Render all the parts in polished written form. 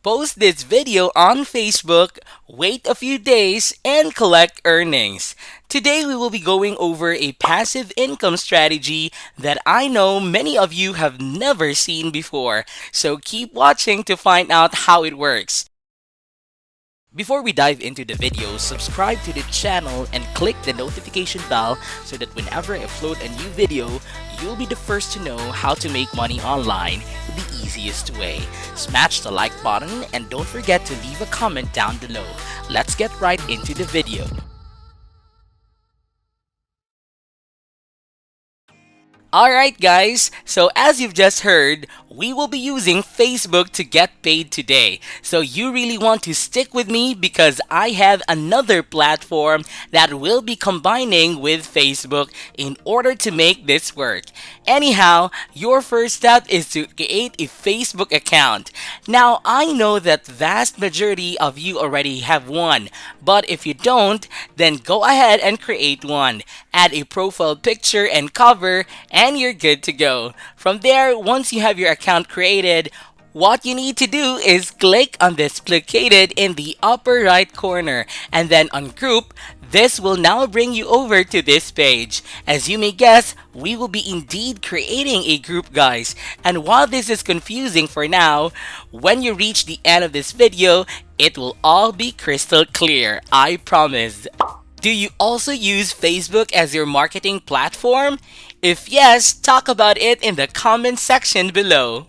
post this video on Facebook, wait a few days, and collect earnings. Today we will be going over a passive income strategy that I know many of you have never seen before. So keep watching to find out how it works. Before we dive into the video, subscribe to the channel and click the notification bell so that whenever I upload a new video, you'll be the first to know how to make money online the easiest way. Smash the like button and don't forget to leave a comment down below. Let's get right into the video. Alright guys, so as you've just heard, we will be using Facebook to get paid today. So you really want to stick with me because I have another platform that will be combining with Facebook in order to make this work. Anyhow, your first step is to create a Facebook account. Now, I know that vast majority of you already have one, but if you don't, then go ahead and create one. Add a profile picture and cover, and you're good to go. From there, once you have your account created, what you need to do is click on this located in the upper right corner and then on group. This will now bring you over to this page. As you may guess, we will be indeed creating a group, guys. And while this is confusing for now, when you reach the end of this video, it will all be crystal clear, I promise. Do you also use Facebook as your marketing platform? If yes, talk about it in the comment section below.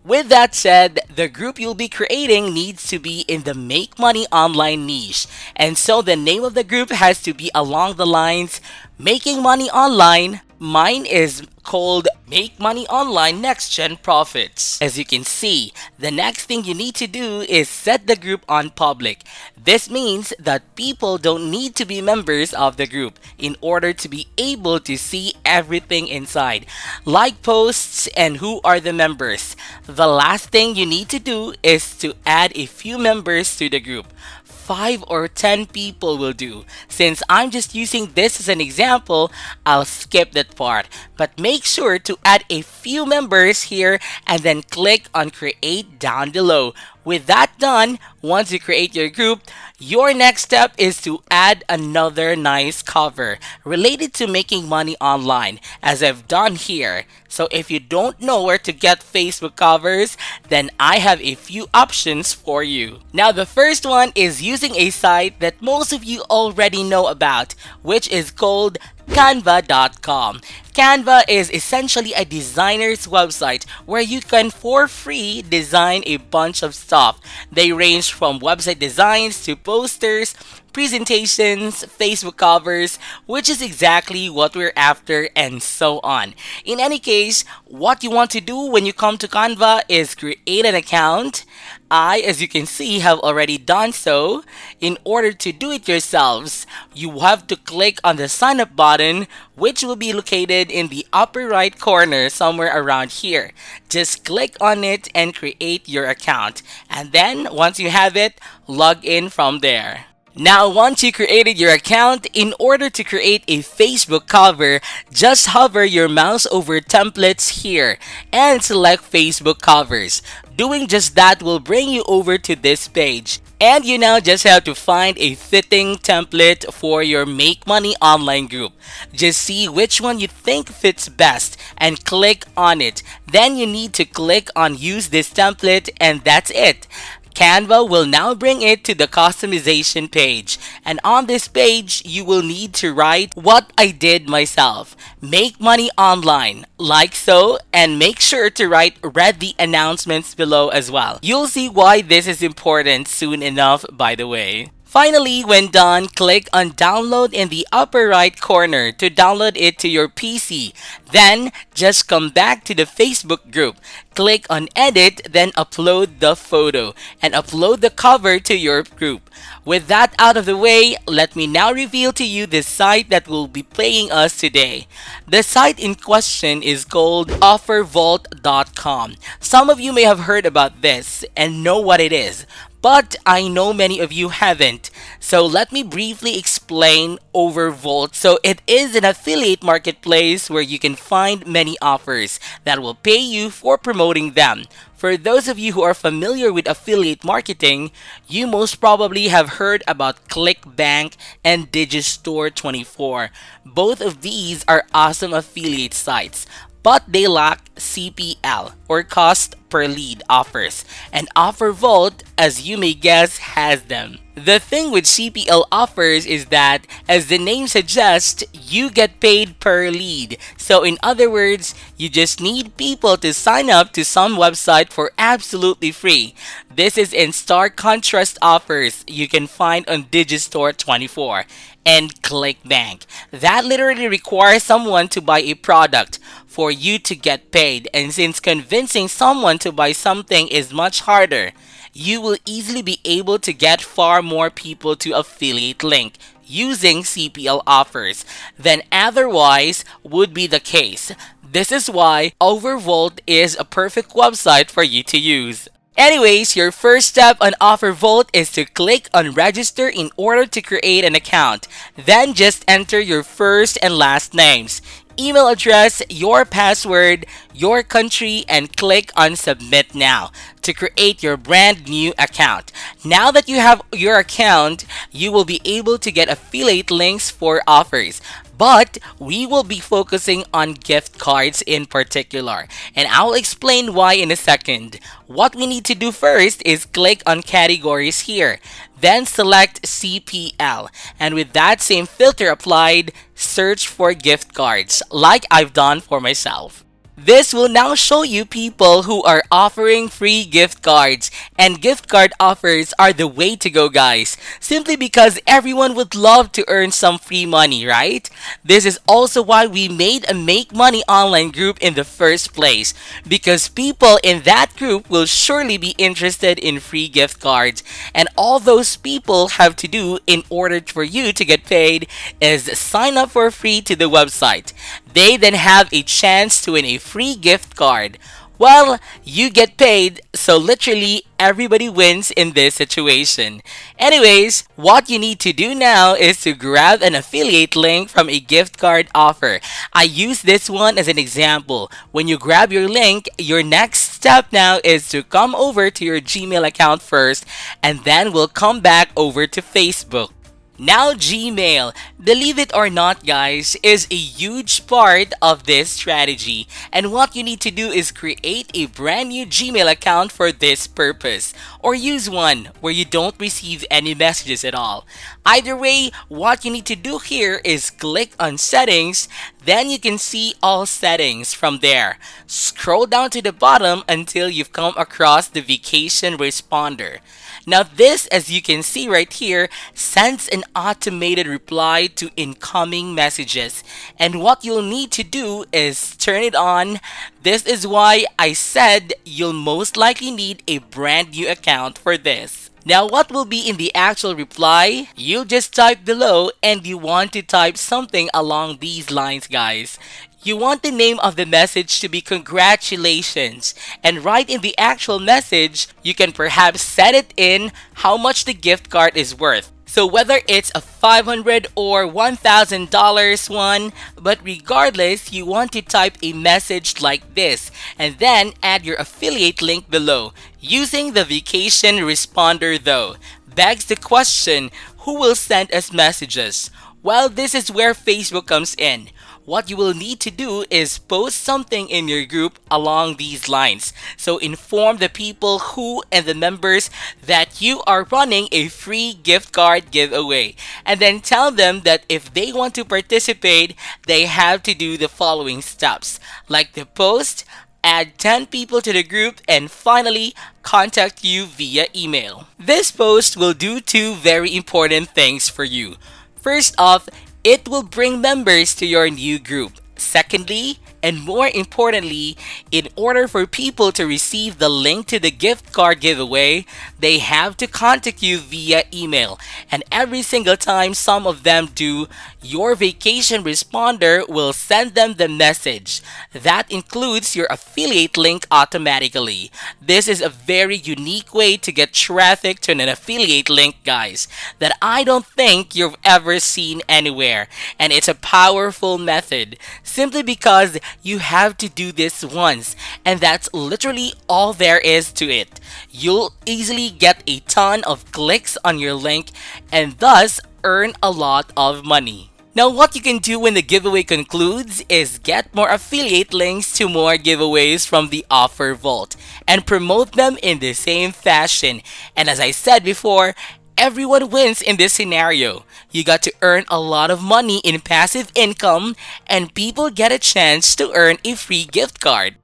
With that said, the group you'll be creating needs to be in the Make Money Online niche. And so the name of the group has to be along the lines, Making Money Online. Mine is called Make Money Online NexGenProfits. As you can see, the next thing you need to do is set the group on public. This means that people don't need to be members of the group in order to be able to see everything inside, like posts and who are the members. The last thing you need to do is to add a few members to the group. 5 or 10 people will do. Since I'm just using this as an example, I'll skip that part. But make sure to add a few members here and then click on create down below. With that done, once you create your group, your next step is to add another nice cover related to making money online, as I've done here. So if you don't know where to get Facebook covers, then I have a few options for you. Now the first one is using a site that most of you already know about, which is called Canva.com. Canva is essentially a designer's website where you can for free design a bunch of stuff. They range from website designs to posters, presentations, Facebook covers, which is exactly what we're after, and so on. In any case, what you want to do when you come to Canva is create an account. I, as you can see, have already done so. In order to do it yourselves, you have to click on the sign up button, which will be located in the upper right corner somewhere around here. Just click on it and create your account. And then once you have it, log in from there. Now, once you created your account, in order to create a Facebook cover, just hover your mouse over templates here and select Facebook covers. Doing just that will bring you over to this page. And you now just have to find a fitting template for your Make Money Online group. Just see which one you think fits best and click on it. Then you need to click on use this template and that's it. Canva will now bring it to the customization page, and on this page you will need to write what I did myself. Make money online, like so, and make sure to read the announcements below as well. You'll see why this is important soon enough, by the way. Finally, when done, click on download in the upper right corner to download it to your PC. Then, just come back to the Facebook group. Click on edit, then upload the photo and upload the cover to your group. With that out of the way, let me now reveal to you the site that will be playing us today. The site in question is called offervault.com. Some of you may have heard about this and know what it is, but I know many of you haven't. So let me briefly explain Overvolt. So it is an affiliate marketplace where you can find many offers that will pay you for promoting them. For those of you who are familiar with affiliate marketing, you most probably have heard about ClickBank and Digistore24. Both of these are awesome affiliate sites, but they lack CPL or cost per lead offers, and OfferVault, as you may guess, has them. The thing with CPL offers is that, as the name suggests, you get paid per lead. So, in other words, you just need people to sign up to some website for absolutely free. This is in stark contrast offers you can find on Digistore24 and ClickBank. That literally requires someone to buy a product for you to get paid, and since convincing someone to buy something is much harder, you will easily be able to get far more people to affiliate link using CPL offers than otherwise would be the case. This is why OfferVault is a perfect website for you to use. Anyways, your first step on OfferVault is to click on register in order to create an account. Then just enter your first and last names, email address, your password, your country, and click on submit now to create your brand new account. Now that you have your account, you will be able to get affiliate links for offers. But we will be focusing on gift cards in particular, and I'll explain why in a second. What we need to do first is click on categories here, then select CPL, and with that same filter applied, search for gift cards like I've done for myself. This will now show you people who are offering free gift cards, and gift card offers are the way to go, guys, simply because everyone would love to earn some free money, right? This is also why we made a Make Money Online group in the first place, because people in that group will surely be interested in free gift cards, and all those people have to do in order for you to get paid is sign up for free to the website. They then have a chance to win a free gift card. Well, you get paid, so literally everybody wins in this situation. Anyways, what you need to do now is to grab an affiliate link from a gift card offer. I use this one as an example. When you grab your link, your next step now is to come over to your Gmail account first, and then we'll come back over to Facebook. Now Gmail, believe it or not guys, is a huge part of this strategy, and what you need to do is create a brand new Gmail account for this purpose, or use one where you don't receive any messages at all. Either way, what you need to do here is click on settings, then you can see all settings from there. Scroll down to the bottom until you've come across the vacation responder. Now this, as you can see right here, sends an automated reply to incoming messages. And what you'll need to do is turn it on. This is why I said you'll most likely need a brand new account for this. Now what will be in the actual reply? You'll just type below, and you want to type something along these lines, guys. You want the name of the message to be congratulations, and right in the actual message, you can perhaps set it in how much the gift card is worth. So whether it's a $500 or $1,000 one, but regardless, you want to type a message like this, and then add your affiliate link below. Using the vacation responder though, begs the question, who will send us messages? Well, this is where Facebook comes in. What you will need to do is post something in your group along these lines. So inform the people who and the members that you are running a free gift card giveaway. And then tell them that if they want to participate, they have to do the following steps. Like the post, add 10 people to the group, and finally, contact you via email. This post will do two very important things for you. First off, it will bring members to your new group. Secondly, and more importantly, in order for people to receive the link to the gift card giveaway, they have to contact you via email. And every single time some of them do, your vacation responder will send them the message. That includes your affiliate link automatically. This is a very unique way to get traffic to an affiliate link, guys, that I don't think you've ever seen anywhere. And it's a powerful method. simply because you have to do this once, and that's literally all there is to it. You'll easily get a ton of clicks on your link and thus earn a lot of money. Now, what you can do when the giveaway concludes is get more affiliate links to more giveaways from the offer vault and promote them in the same fashion. And as I said before, everyone wins in this scenario. You got to earn a lot of money in passive income, and people get a chance to earn a free gift card.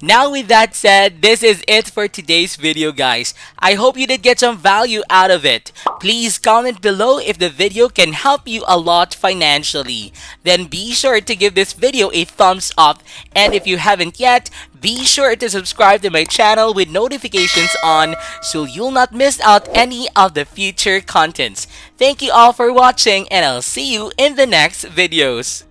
Now with that said, this is it for today's video, guys. I hope you did get some value out of it. Please comment below if the video can help you a lot financially. Then be sure to give this video a thumbs up, and if you haven't yet, be sure to subscribe to my channel with notifications on so you'll not miss out any of the future contents. Thank you all for watching, and I'll see you in the next videos.